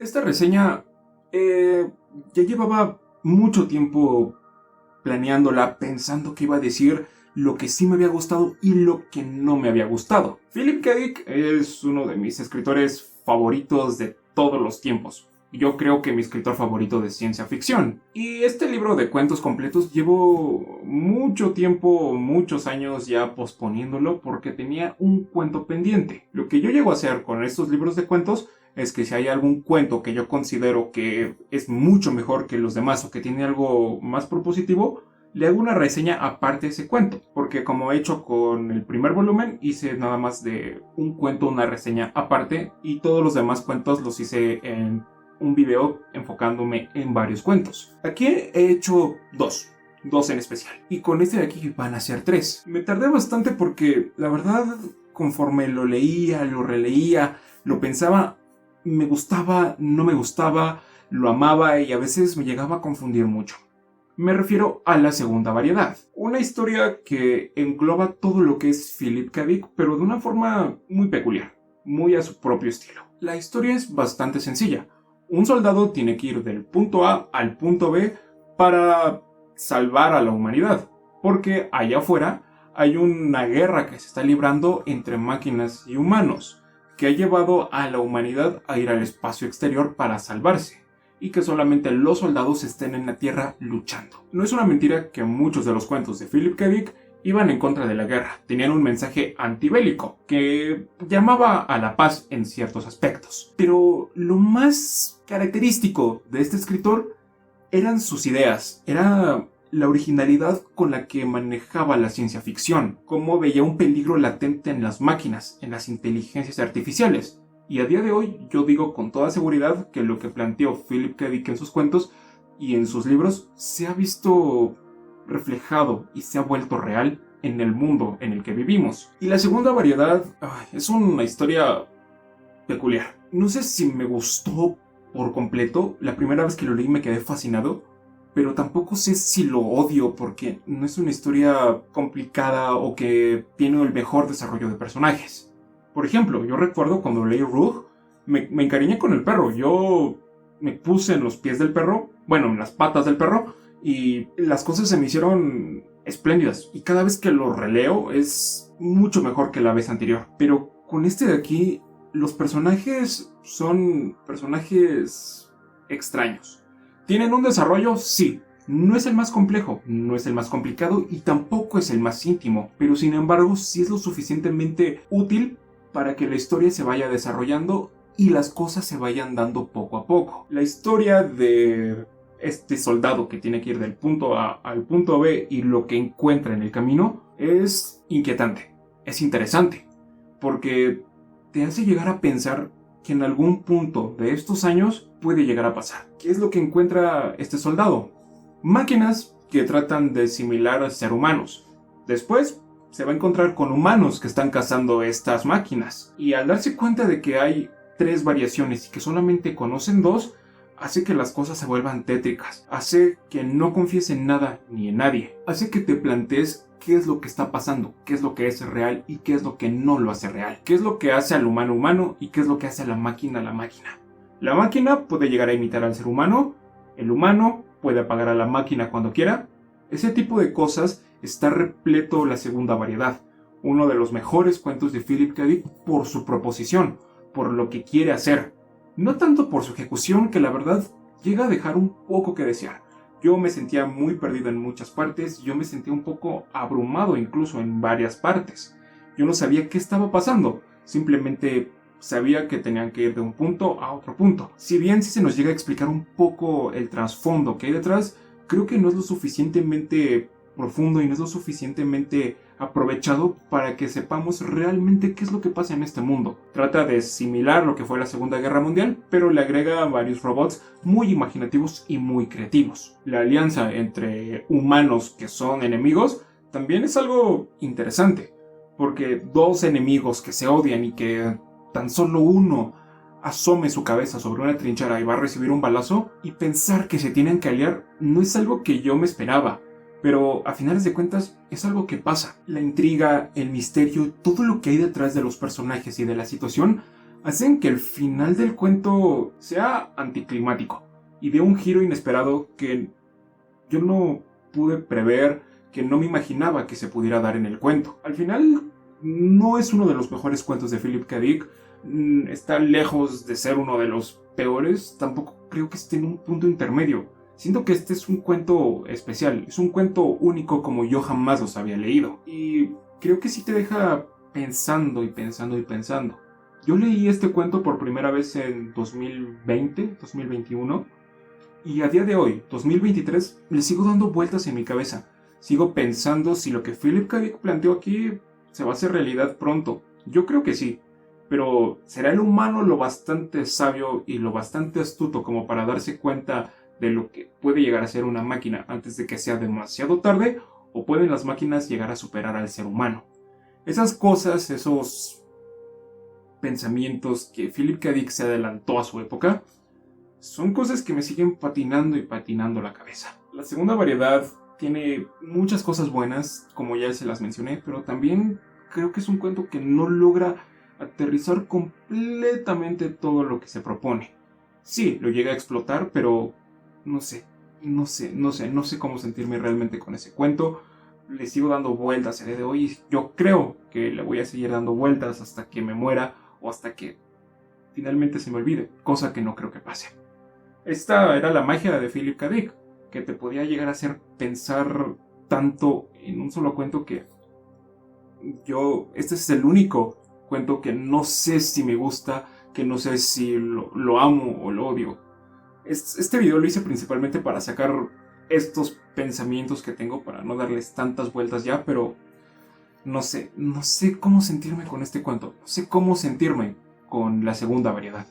Esta reseña ya llevaba mucho tiempo planeándola, pensando que iba a decir lo que sí me había gustado y lo que no me había gustado. Philip K. Dick es uno de mis escritores favoritos de todos los tiempos. Yo creo que mi escritor favorito de ciencia ficción. Y este libro de cuentos completos llevo mucho tiempo, muchos años ya posponiéndolo porque tenía un cuento pendiente. Lo que yo llego a hacer con estos libros de cuentos es que si hay algún cuento que yo considero que es mucho mejor que los demás o que tiene algo más propositivo, le hago una reseña aparte de ese cuento, porque como he hecho con el primer volumen, hice nada más de un cuento, una reseña aparte, y todos los demás cuentos los hice en un video enfocándome en varios cuentos. Aquí he hecho dos en especial, y con este de aquí van a ser 3. Me tardé bastante porque la verdad, conforme lo leía, lo releía, lo pensaba, me gustaba, no me gustaba, lo amaba y a veces me llegaba a confundir mucho. Me refiero a la segunda variedad. Una historia que engloba todo lo que es Philip K. Dick, pero de una forma muy peculiar, muy a su propio estilo. La historia es bastante sencilla. Un soldado tiene que ir del punto A al punto B para salvar a la humanidad, porque allá afuera hay una guerra que se está librando entre máquinas y humanos, que ha llevado a la humanidad a ir al espacio exterior para salvarse, y que solamente los soldados estén en la Tierra luchando. No es una mentira que muchos de los cuentos de Philip K. Dick iban en contra de la guerra, tenían un mensaje antibélico que llamaba a la paz en ciertos aspectos. Pero lo más característico de este escritor eran sus ideas, era la originalidad con la que manejaba la ciencia ficción, cómo veía un peligro latente en las máquinas, en las inteligencias artificiales. Y a día de hoy yo digo con toda seguridad que lo que planteó Philip K. Dick en sus cuentos y en sus libros se ha visto reflejado y se ha vuelto real en el mundo en el que vivimos. Y la segunda variedad es una historia peculiar. No sé si me gustó por completo. La primera vez que lo leí me quedé fascinado, pero tampoco sé si lo odio porque no es una historia complicada o que tiene el mejor desarrollo de personajes. Por ejemplo, yo recuerdo cuando leí Rogue, me encariñé con el perro. Yo me puse en los pies del perro, bueno, en las patas del perro, y las cosas se me hicieron espléndidas. Y cada vez que lo releo es mucho mejor que la vez anterior. Pero con este de aquí, los personajes son personajes extraños. ¿Tienen un desarrollo? Sí. No es el más complejo, no es el más complicado y tampoco es el más íntimo, pero sin embargo sí es lo suficientemente útil para que la historia se vaya desarrollando y las cosas se vayan dando poco a poco. La historia de este soldado que tiene que ir del punto A al punto B y lo que encuentra en el camino es inquietante, es interesante, porque te hace llegar a pensar que en algún punto de estos años puede llegar a pasar. ¿Qué es lo que encuentra este soldado? Máquinas que tratan de asimilar a ser humanos. Después se va a encontrar con humanos que están cazando estas máquinas. Y al darse cuenta de que hay 3 variaciones y que solamente conocen 2, hace que las cosas se vuelvan tétricas. Hace que no confíes en nada ni en nadie. Hace que te plantees qué es lo que está pasando, qué es lo que es real y qué es lo que no lo hace real. Qué es lo que hace al humano humano y qué es lo que hace a la máquina la máquina. La máquina puede llegar a imitar al ser humano. El humano puede apagar a la máquina cuando quiera. Ese tipo de cosas está repleto la segunda variedad. Uno de los mejores cuentos de Philip K. Dick por su proposición, por lo que quiere hacer. No tanto por su ejecución, que la verdad llega a dejar un poco que desear. Yo me sentía muy perdido en muchas partes, yo me sentía un poco abrumado incluso en varias partes. Yo no sabía qué estaba pasando, simplemente sabía que tenían que ir de un punto a otro punto. Si bien sí se nos llega a explicar un poco el trasfondo que hay detrás, creo que no es lo suficientemente profundo y no es lo suficientemente aprovechado para que sepamos realmente qué es lo que pasa en este mundo. Trata de similar lo que fue la Segunda Guerra Mundial, pero le agrega varios robots muy imaginativos y muy creativos. La alianza entre humanos que son enemigos también es algo interesante, porque 2 enemigos que se odian y que tan solo uno asome su cabeza sobre una trinchera y va a recibir un balazo, y pensar que se tienen que aliar no es algo que yo me esperaba. Pero a finales de cuentas es algo que pasa. La intriga, el misterio, todo lo que hay detrás de los personajes y de la situación hacen que el final del cuento sea anticlimático y dé un giro inesperado que yo no pude prever, que no me imaginaba que se pudiera dar en el cuento. Al final, no es uno de los mejores cuentos de Philip K. Dick, está lejos de ser uno de los peores, tampoco creo que esté en un punto intermedio. Siento que este es un cuento especial, es un cuento único como yo jamás los había leído. Y creo que sí te deja pensando y pensando y pensando. Yo leí este cuento por primera vez en 2020, 2021, y a día de hoy, 2023, le sigo dando vueltas en mi cabeza. Sigo pensando si lo que Philip K. Dick planteó aquí se va a hacer realidad pronto. Yo creo que sí, pero ¿será el humano lo bastante sabio y lo bastante astuto como para darse cuenta de lo que puede llegar a ser una máquina antes de que sea demasiado tarde? ¿O pueden las máquinas llegar a superar al ser humano? Esas cosas, esos pensamientos que Philip K. Dick se adelantó a su época, son cosas que me siguen patinando y patinando la cabeza. La segunda variedad tiene muchas cosas buenas, como ya se las mencioné, pero también creo que es un cuento que no logra aterrizar completamente todo lo que se propone. Sí, lo llega a explotar, pero no sé cómo sentirme realmente con ese cuento. Le sigo dando vueltas el día de hoy y yo creo que le voy a seguir dando vueltas hasta que me muera o hasta que finalmente se me olvide, cosa que no creo que pase. Esta era la magia de Philip K. Dick, que te podía llegar a hacer pensar tanto en un solo cuento que este es el único cuento que no sé si me gusta, que no sé si lo amo o lo odio. Este video lo hice principalmente para sacar estos pensamientos que tengo, para no darles tantas vueltas ya, pero no sé cómo sentirme con este cuento, no sé cómo sentirme con la segunda variedad.